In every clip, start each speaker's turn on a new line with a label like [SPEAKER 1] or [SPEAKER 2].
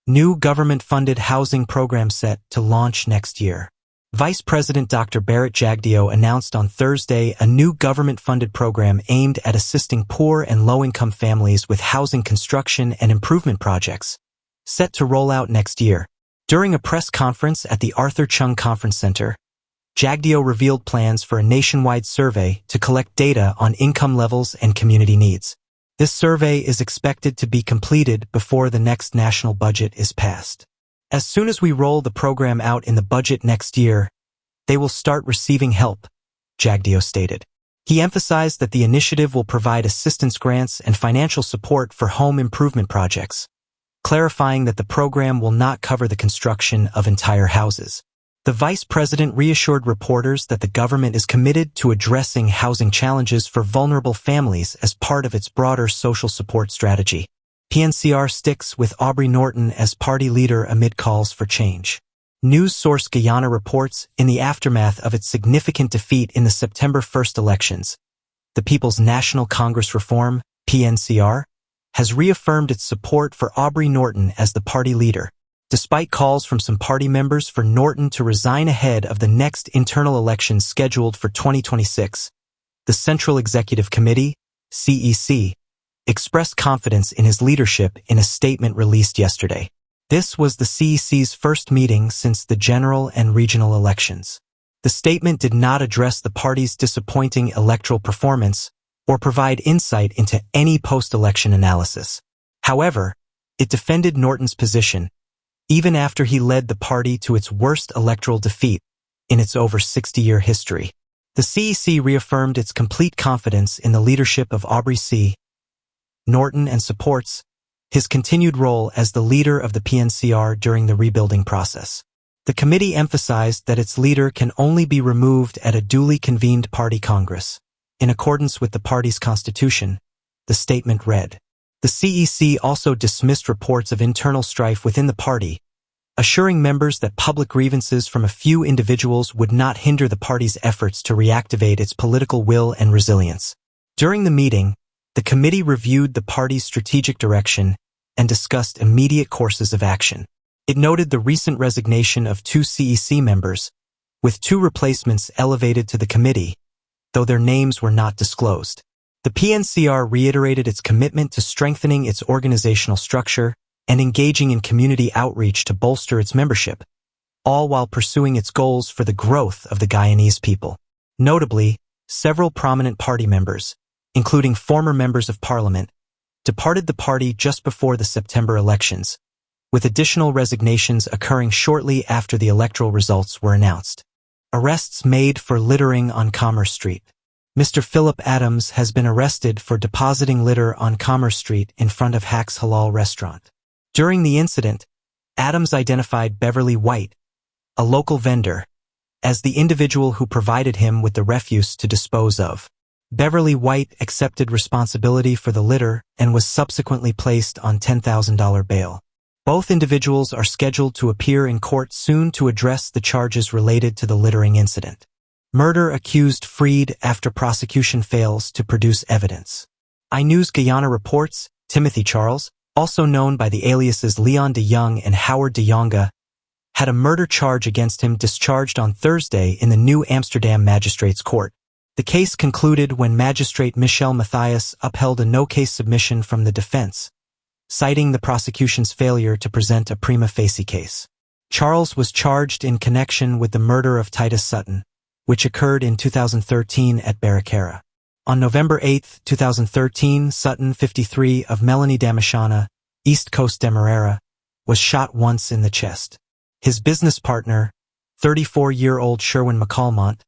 [SPEAKER 1] New government-funded housing program set to launch next year. Vice President Dr. Bharat Jagdeo announced on Thursday a new government-funded program aimed at assisting poor and low-income families with housing construction and improvement projects, set to roll out next year. During a press conference at the Arthur Chung Conference Center, Jagdeo revealed plans for a nationwide survey to collect data on income levels and community needs. This survey is expected to be completed before the next national budget is passed. As soon as we roll the program out in the budget next year, they will start receiving help, Jagdeo stated. He emphasized that the initiative will provide assistance grants and financial support for home improvement projects, clarifying that the program will not cover the construction of entire houses. The vice president reassured reporters that the government is committed to addressing housing challenges for vulnerable families as part of its broader social support strategy. PNCR sticks with Aubrey Norton as party leader amid calls for change. News source Guyana reports in the aftermath of its significant defeat in the September 1st elections, the People's National Congress Reform, PNCR, has reaffirmed its support for Aubrey Norton as the party leader, despite calls from some party members for Norton to resign ahead of the next internal elections scheduled for 2026. The Central Executive Committee, CEC, expressed confidence in his leadership in a statement released yesterday. This was the CEC's first meeting since the general and regional elections. The statement did not address the party's disappointing electoral performance or provide insight into any post-election analysis. However, it defended Norton's position, even after he led the party to its worst electoral defeat in its over 60-year history. The CEC reaffirmed its complete confidence in the leadership of Aubrey C. Norton and supports his continued role as the leader of the PNCR during the rebuilding process. The committee emphasized that its leader can only be removed at a duly convened party congress. In accordance with the party's constitution, the statement read. The CEC also dismissed reports of internal strife within the party, assuring members that public grievances from a few individuals would not hinder the party's efforts to reactivate its political will and resilience. During the meeting, the committee reviewed the party's strategic direction and discussed immediate courses of action. It noted the recent resignation of 2 CEC members, with 2 replacements elevated to the committee, though their names were not disclosed. The PNCR reiterated its commitment to strengthening its organizational structure and engaging in community outreach to bolster its membership, all while pursuing its goals for the growth of the Guyanese people. Notably, several prominent party members, including former members of parliament, departed the party just before the September elections, with additional resignations occurring shortly after the electoral results were announced. Arrests made for littering on Commerce Street. Mr. Philip Adams has been arrested for depositing litter on Commerce Street in front of Hack's Halal restaurant. During the incident, Adams identified Beverly White, a local vendor, as the individual who provided him with the refuse to dispose of. Beverly White accepted responsibility for the litter and was subsequently placed on $10,000 bail. Both individuals are scheduled to appear in court soon to address the charges related to the littering incident. Murder accused freed after prosecution fails to produce evidence. iNews Guyana reports Timothy Charles, also known by the aliases Leon de Young and Howard de Jonga, had a murder charge against him discharged on Thursday in the New Amsterdam Magistrates Court. The case concluded when Magistrate Michel Mathias upheld a no-case submission from the defense, citing the prosecution's failure to present a prima facie case. Charles was charged in connection with the murder of Titus Sutton, which occurred in 2013 at Barracara. On November 8, 2013, Sutton, 53, of Melanie Damashana, East Coast Demerara, was shot once in the chest. His business partner, 34-year-old Sherwin McCalmont,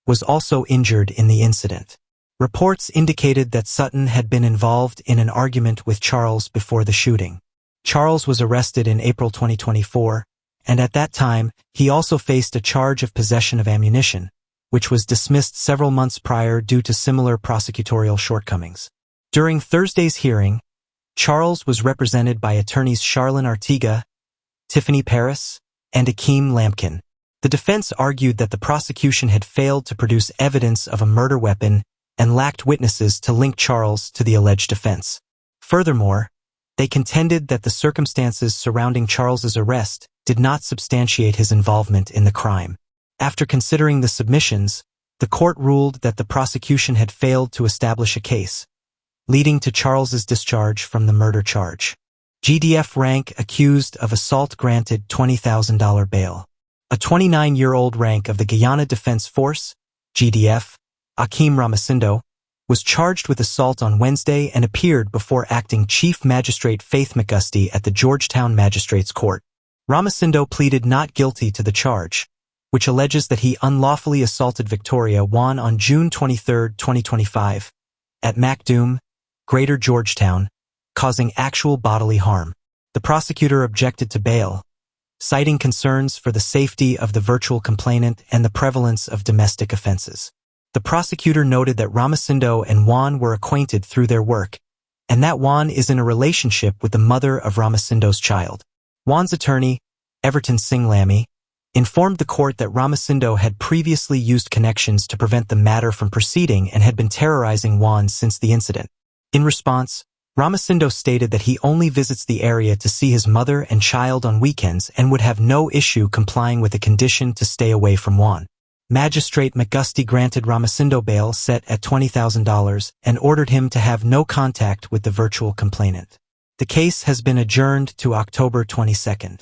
[SPEAKER 1] was also injured in the incident. Reports indicated that Sutton had been involved in an argument with Charles before the shooting. Charles was arrested in April 2024, and at that time, he also faced a charge of possession of ammunition, which was dismissed several months prior due to similar prosecutorial shortcomings. During Thursday's hearing, Charles was represented by attorneys Charlene Artiga, Tiffany Paris, and Akeem Lampkin. The defense argued that the prosecution had failed to produce evidence of a murder weapon and lacked witnesses to link Charles to the alleged offense. Furthermore, They contended that the circumstances surrounding Charles's arrest did not substantiate his involvement in the crime. After considering the submissions, the court ruled that the prosecution had failed to establish a case, leading to Charles's discharge from the murder charge. GDF rank accused of assault granted $20,000 bail. A 29-year-old rank of the Guyana Defense Force, GDF, Akeem Ramasindo, was charged with assault on Wednesday and appeared before acting Chief Magistrate Faith McGusty at the Georgetown Magistrates Court. Ramasindo pleaded not guilty to the charge, which alleges that he unlawfully assaulted Victoria Wan on June 23, 2025, at Macdoom, Greater Georgetown, causing actual bodily harm. The prosecutor objected to bail, citing concerns for the safety of the virtual complainant and the prevalence of domestic offenses. The prosecutor noted that Ramasindo and Wan were acquainted through their work, and that Wan is in a relationship with the mother of Ramasindo's child. Wan's attorney, Everton Singh-Lammy, informed the court that Ramasindo had previously used connections to prevent the matter from proceeding and had been terrorizing Wan since the incident. In response, Ramasindo stated that he only visits the area to see his mother and child on weekends and would have no issue complying with a condition to stay away from Wan. Magistrate McGusty granted Ramasindo bail set at $20,000 and ordered him to have no contact with the virtual complainant. The case has been adjourned to October 22.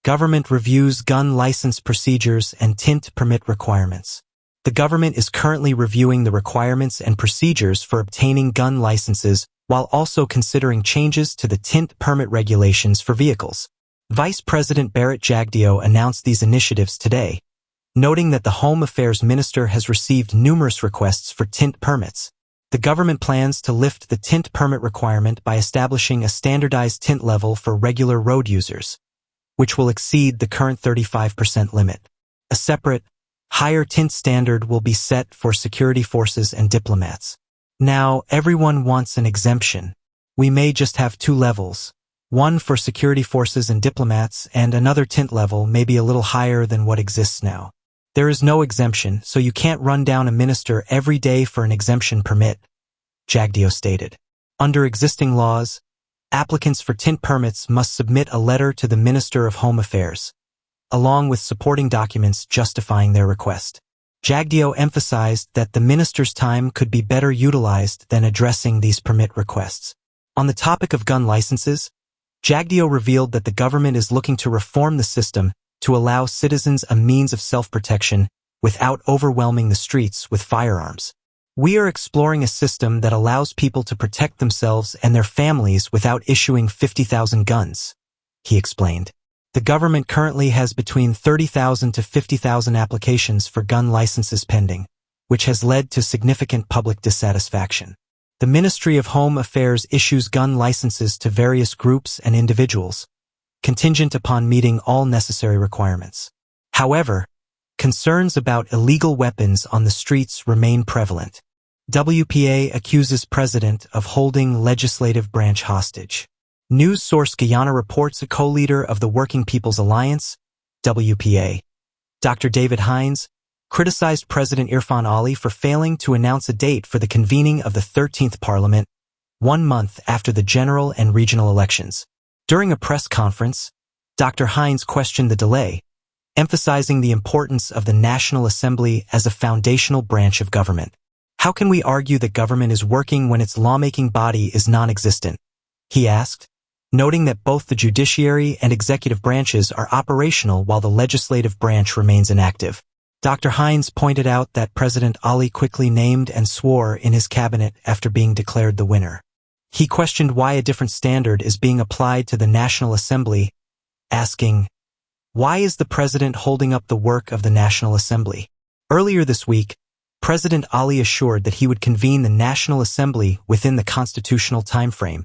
[SPEAKER 1] Government reviews gun license procedures and tint permit requirements. The government is currently reviewing the requirements and procedures for obtaining gun licenses while also considering changes to the tint permit regulations for vehicles. Vice President Barrett Jagdeo announced these initiatives today, noting that the Home Affairs Minister has received numerous requests for tint permits. The government plans to lift the tint permit requirement by establishing a standardized tint level for regular road users, which will exceed the current 35% limit. A separate, higher tint standard will be set for security forces and diplomats. Now, everyone wants an exemption. We may just have two levels, one for security forces and diplomats, and another tint level may be a little higher than what exists now. There is no exemption, so you can't run down a minister every day for an exemption permit, Jagdeo stated. Under existing laws, applicants for tint permits must submit a letter to the Minister of Home Affairs, along with supporting documents justifying their request. Jagdeo emphasized that the minister's time could be better utilized than addressing these permit requests. On the topic of gun licenses, Jagdeo revealed that the government is looking to reform the system to allow citizens a means of self-protection without overwhelming the streets with firearms. We are exploring a system that allows people to protect themselves and their families without issuing 50,000 guns, he explained. The government currently has between 30,000 to 50,000 applications for gun licenses pending, which has led to significant public dissatisfaction. The Ministry of Home Affairs issues gun licenses to various groups and individuals, contingent upon meeting all necessary requirements. However, concerns about illegal weapons on the streets remain prevalent. WPA accuses president of holding legislative branch hostage. News source Guyana reports a co-leader of the Working People's Alliance, WPA, Dr. David Hines, criticized President Irfan Ali for failing to announce a date for the convening of the 13th Parliament 1 month after the general and regional elections. During a press conference, Dr. Hines questioned the delay, emphasizing the importance of the National Assembly as a foundational branch of government. How can we argue that government is working when its lawmaking body is non-existent? He asked, noting that both the judiciary and executive branches are operational while the legislative branch remains inactive. Dr. Hines pointed out that President Ali quickly named and swore in his cabinet after being declared the winner. He questioned why a different standard is being applied to the National Assembly, asking, why is the president holding up the work of the National Assembly? Earlier this week, President Ali assured that he would convene the National Assembly within the constitutional timeframe,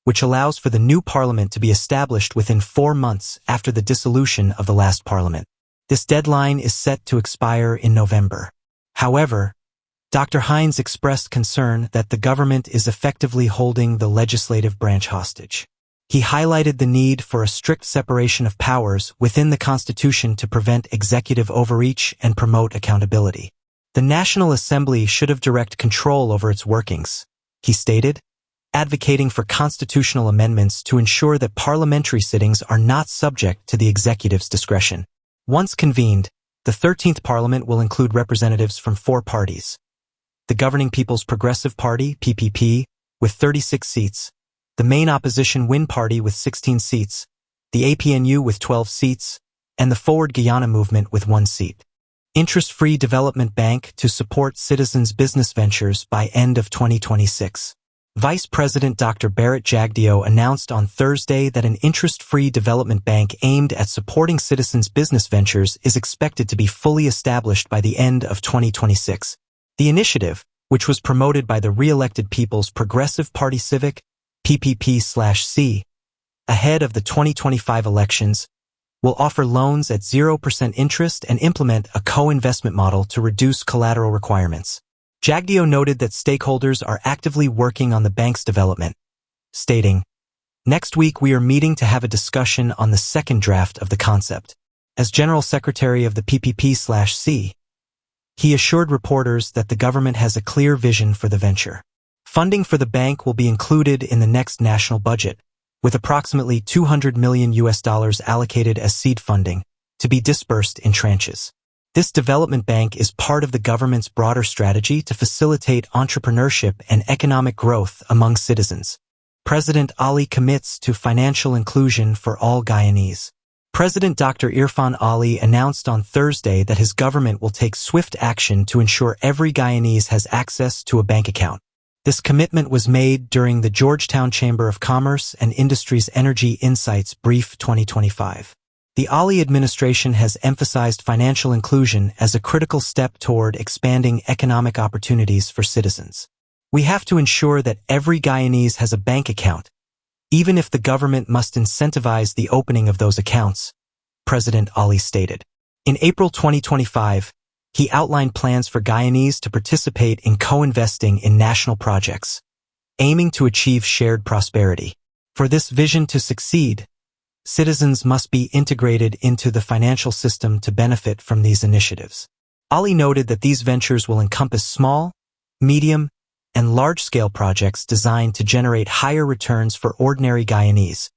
[SPEAKER 1] which allows for the new parliament to be established within 4 months after the dissolution of the last parliament. This deadline is set to expire in November. However, Dr. Hines expressed concern that the government is effectively holding the legislative branch hostage. He highlighted the need for a strict separation of powers within the Constitution to prevent executive overreach and promote accountability. The National Assembly should have direct control over its workings, he stated, advocating for constitutional amendments to ensure that parliamentary sittings are not subject to the executive's discretion. Once convened, the 13th Parliament will include representatives from 4 parties. The governing People's Progressive Party, PPP, with 36 seats, the main opposition Win Party with 16 seats, the APNU with 12 seats, and the Forward Guyana movement with 1 seat. Interest-free development bank to support citizens' business ventures by end of 2026. Vice President Dr. Bharat Jagdeo announced on Thursday that an interest-free development bank aimed at supporting citizens' business ventures is expected to be fully established by the end of 2026. The initiative, which was promoted by the re-elected People's Progressive Party Civic, PPP/C, ahead of the 2025 elections, will offer loans at 0% interest and implement a co-investment model to reduce collateral requirements. Jagdeo noted that stakeholders are actively working on the bank's development, stating, "Next week we are meeting to have a discussion on the second draft of the concept." As General Secretary of the PPP/C, he assured reporters that the government has a clear vision for the venture. Funding for the bank will be included in the next national budget, with approximately $200 million allocated as seed funding, to be dispersed in tranches. This development bank is part of the government's broader strategy to facilitate entrepreneurship and economic growth among citizens. President Ali commits to financial inclusion for all Guyanese. President Dr. Irfan Ali announced on Thursday that his government will take swift action to ensure every Guyanese has access to a bank account. This commitment was made during the Georgetown Chamber of Commerce and Industry's Energy Insights Brief 2025. The Ali administration has emphasized financial inclusion as a critical step toward expanding economic opportunities for citizens. "We have to ensure that every Guyanese has a bank account, even if the government must incentivize the opening of those accounts," President Ali stated. In April 2025, he outlined plans for Guyanese to participate in co-investing in national projects, aiming to achieve shared prosperity. For this vision to succeed, citizens must be integrated into the financial system to benefit from these initiatives. Ali noted that these ventures will encompass small, medium, and large-scale projects designed to generate higher returns for ordinary Guyanese,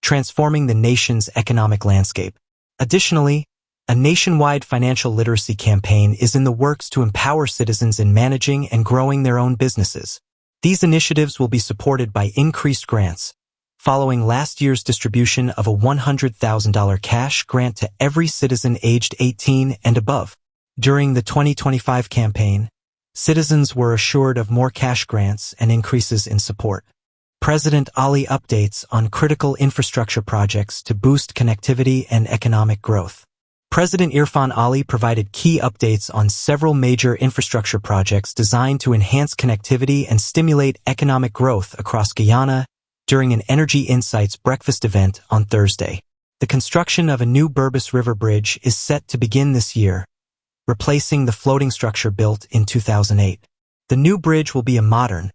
[SPEAKER 1] transforming the nation's economic landscape. Additionally, a nationwide financial literacy campaign is in the works to empower citizens in managing and growing their own businesses. These initiatives will be supported by increased grants, following last year's distribution of a $100,000 cash grant to every citizen aged 18 and above. During the 2025 campaign, citizens were assured of more cash grants and increases in support. President Ali updates on critical infrastructure projects to boost connectivity and economic growth. President Irfan Ali provided key updates on several major infrastructure projects designed to enhance connectivity and stimulate economic growth across Guyana during an Energy Insights breakfast event on Thursday. The construction of a new Burbus River Bridge is set to begin this year, replacing the floating structure built in 2008. The new bridge will be a modern,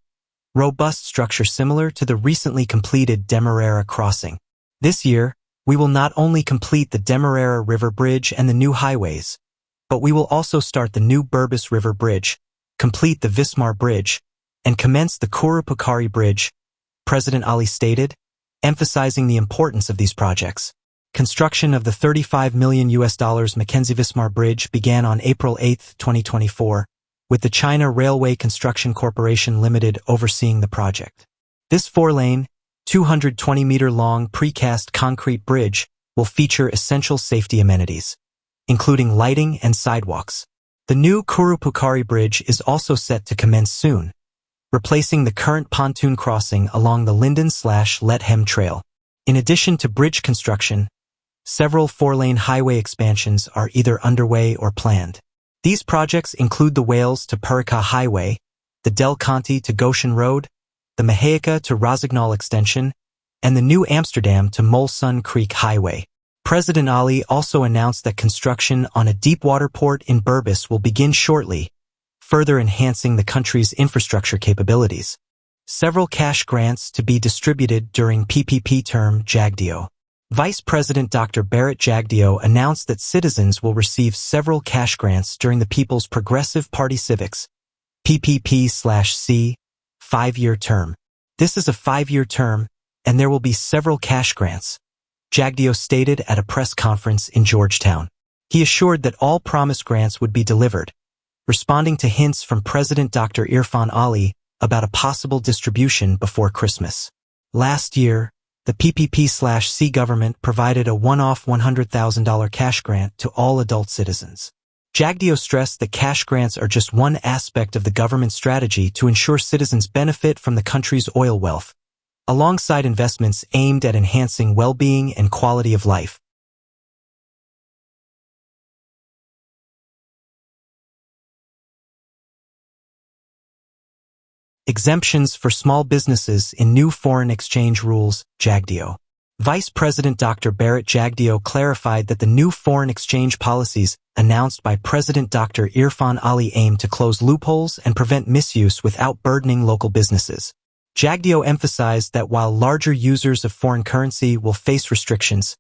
[SPEAKER 1] robust structure similar to the recently completed Demerara crossing. This year, we will not only complete the Demerara River Bridge and the new highways, but we will also start the new Burbus River Bridge, complete the Vismar Bridge, and commence the Kurupukari Bridge, President Ali stated, emphasizing the importance of these projects. Construction of the $35 million Mackenzie-Vismar Bridge began on April 8, 2024, with the China Railway Construction Corporation Limited overseeing the project. This 4-lane, 220-meter-long precast concrete bridge will feature essential safety amenities, including lighting and sidewalks. The new Kurupukari Bridge is also set to commence soon, replacing the current pontoon crossing along the Linden/Lethem Trail. In addition to bridge construction, several 4-lane highway expansions are either underway or planned. These projects include the Wales to Purika Highway, the Del Conte to Goshen Road, the Mahaica to Rosignol Extension, and the New Amsterdam to Molson Creek Highway. President Ali also announced that construction on a deepwater port in Burbus will begin shortly, further enhancing the country's infrastructure capabilities. Several cash grants to be distributed during PPP term. Jagdeo. Vice President Dr. Barrett Jagdeo announced that citizens will receive several cash grants during the People's Progressive Party Civics PPP/C 5-year term. This is a 5-year term, and there will be several cash grants, Jagdeo stated at a press conference in Georgetown. He assured that all promised grants would be delivered, responding to hints from President Dr. Irfan Ali about a possible distribution before Christmas. Last year, the PPP/C government provided a one-off $100,000 cash grant to all adult citizens. Jagdeo stressed that cash grants are just one aspect of the government strategy to ensure citizens benefit from the country's oil wealth, alongside investments aimed at enhancing well-being and quality of life. Exemptions for small businesses in new foreign exchange rules. Jagdeo. Vice President Dr. Barrett Jagdeo clarified that the new foreign exchange policies announced by President Dr. Irfan Ali aim to close loopholes and prevent misuse without burdening local businesses. Jagdeo emphasized that while larger users of foreign currency will face restrictions,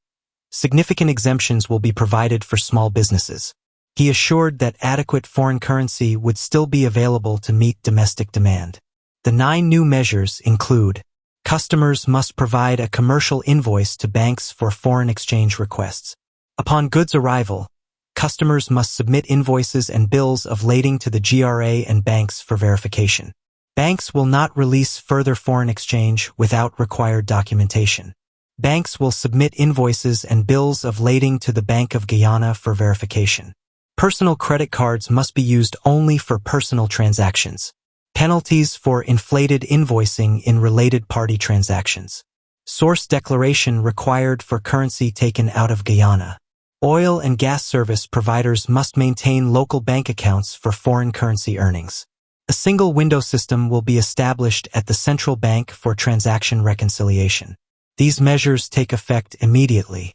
[SPEAKER 1] significant exemptions will be provided for small businesses. He assured that adequate foreign currency would still be available to meet domestic demand. The 9 new measures include: customers must provide a commercial invoice to banks for foreign exchange requests. Upon goods arrival, customers must submit invoices and bills of lading to the GRA and banks for verification. Banks will not release further foreign exchange without required documentation. Banks will submit invoices and bills of lading to the Bank of Guyana for verification. Personal credit cards must be used only for personal transactions. Penalties for inflated invoicing in related party transactions. Source declaration required for currency taken out of Guyana. Oil and gas service providers must maintain local bank accounts for foreign currency earnings. A single window system will be established at the central bank for transaction reconciliation. These measures take effect immediately.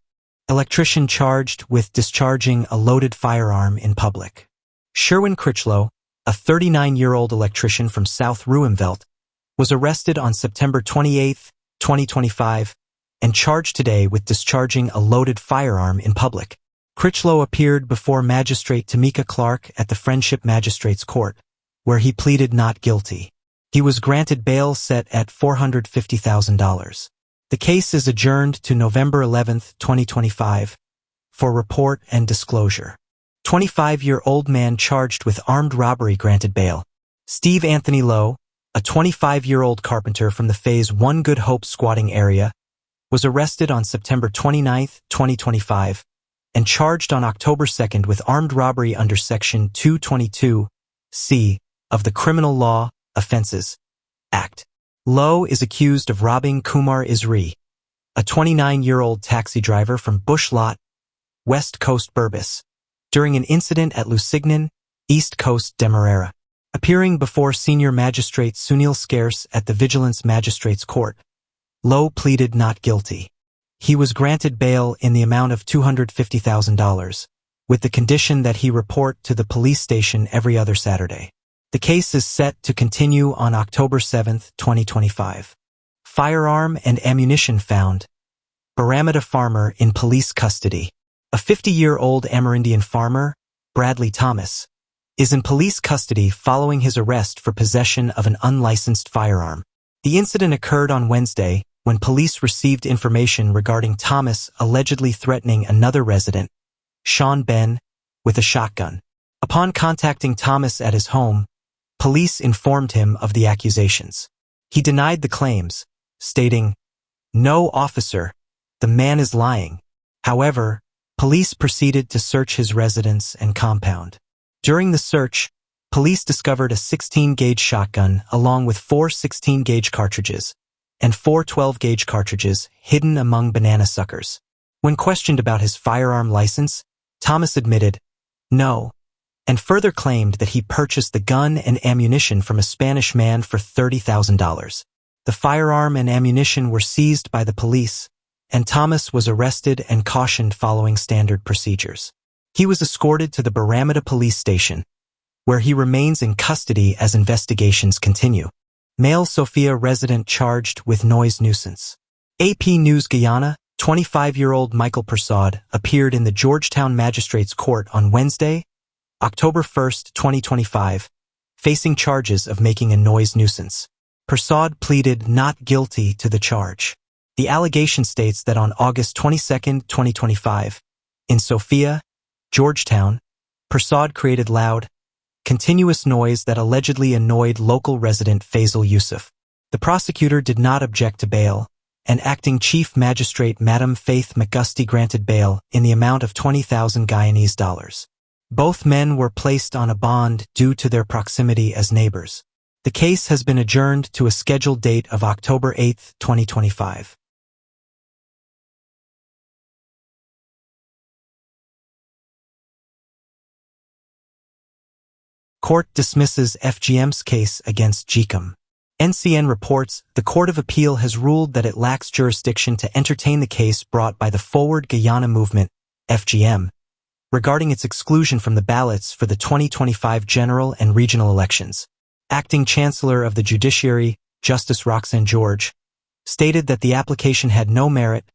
[SPEAKER 1] Electrician charged with discharging a loaded firearm in public. Sherwin Critchlow, a 39-year-old electrician from South Ruimveldt, was arrested on September 28, 2025, and charged today with discharging a loaded firearm in public. Critchlow appeared before Magistrate Tamika Clark at the Friendship Magistrates Court, where he pleaded not guilty. He was granted bail set at $450,000. The case is adjourned to November 11, 2025, for report and disclosure. 25-year-old man charged with armed robbery granted bail. Steve Anthony Lowe, a 25-year-old carpenter from the Phase 1 Good Hope squatting area, was arrested on September 29, 2025, and charged on October 2 with armed robbery under Section 222(c) of the Criminal Law Offenses Act. Lowe is accused of robbing Kumar Isri, a 29-year-old taxi driver from Bush Lot, West Coast Burbus, during an incident at Lusignan, East Coast Demerara. Appearing before Senior Magistrate Sunil Scarce at the Vigilance Magistrates Court, Lowe pleaded not guilty. He was granted bail in the amount of $250,000, with the condition that he report to the police station every other Saturday. The case is set to continue on October 7, 2025. Firearm and ammunition found. Baramida farmer in police custody. A 50-year-old Amerindian farmer, Bradley Thomas, is in police custody following his arrest for possession of an unlicensed firearm. The incident occurred on Wednesday when police received information regarding Thomas allegedly threatening another resident, Sean Ben, with a shotgun. Upon contacting Thomas at his home, police informed him of the accusations. He denied the claims, stating, "No, officer, the man is lying." However, police proceeded to search his residence and compound. During the search, police discovered a 16-gauge shotgun along with 4 16-gauge cartridges and 4 12-gauge cartridges hidden among banana suckers. When questioned about his firearm license, Thomas admitted, "No," and further claimed that he purchased the gun and ammunition from a Spanish man for $30,000. The firearm and ammunition were seized by the police, and Thomas was arrested and cautioned following standard procedures. He was escorted to the Baramida police station, where he remains in custody as investigations continue. Male Sofia resident charged with noise nuisance. AP News Guyana, 25-year-old Michael Persaud appeared in the Georgetown Magistrates Court on Wednesday, October 1, 2025, facing charges of making a noise nuisance. Persaud pleaded not guilty to the charge. The allegation states that on August 22, 2025, in Sofia, Georgetown, Persaud created loud, continuous noise that allegedly annoyed local resident Faisal Yusuf. The prosecutor did not object to bail, and acting Chief Magistrate Madam Faith McGusty granted bail in the amount of 20,000 Guyanese dollars. Both men were placed on a bond due to their proximity as neighbors. The case has been adjourned to a scheduled date of October 8, 2025. Court dismisses FGM's case against GCOM. NCN reports the Court of Appeal has ruled that it lacks jurisdiction to entertain the case brought by the Forward Guyana Movement, FGM, regarding its exclusion from the ballots for the 2025 general and regional elections. Acting Chancellor of the Judiciary, Justice Roxanne George, stated that the application had no merit,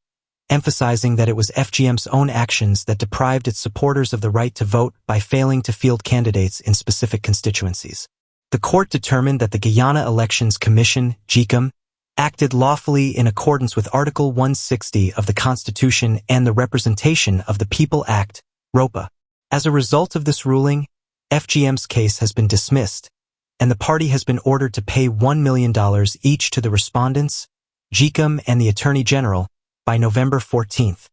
[SPEAKER 1] emphasizing that it was FGM's own actions that deprived its supporters of the right to vote by failing to field candidates in specific constituencies. The court determined that the Guyana Elections Commission, GCOM, acted lawfully in accordance with Article 160 of the Constitution and the Representation of the People Act, ROPA. As a result of this ruling, FGM's case has been dismissed, and the party has been ordered to pay $1 million each to the respondents, GCOM and the Attorney General, by November 14th.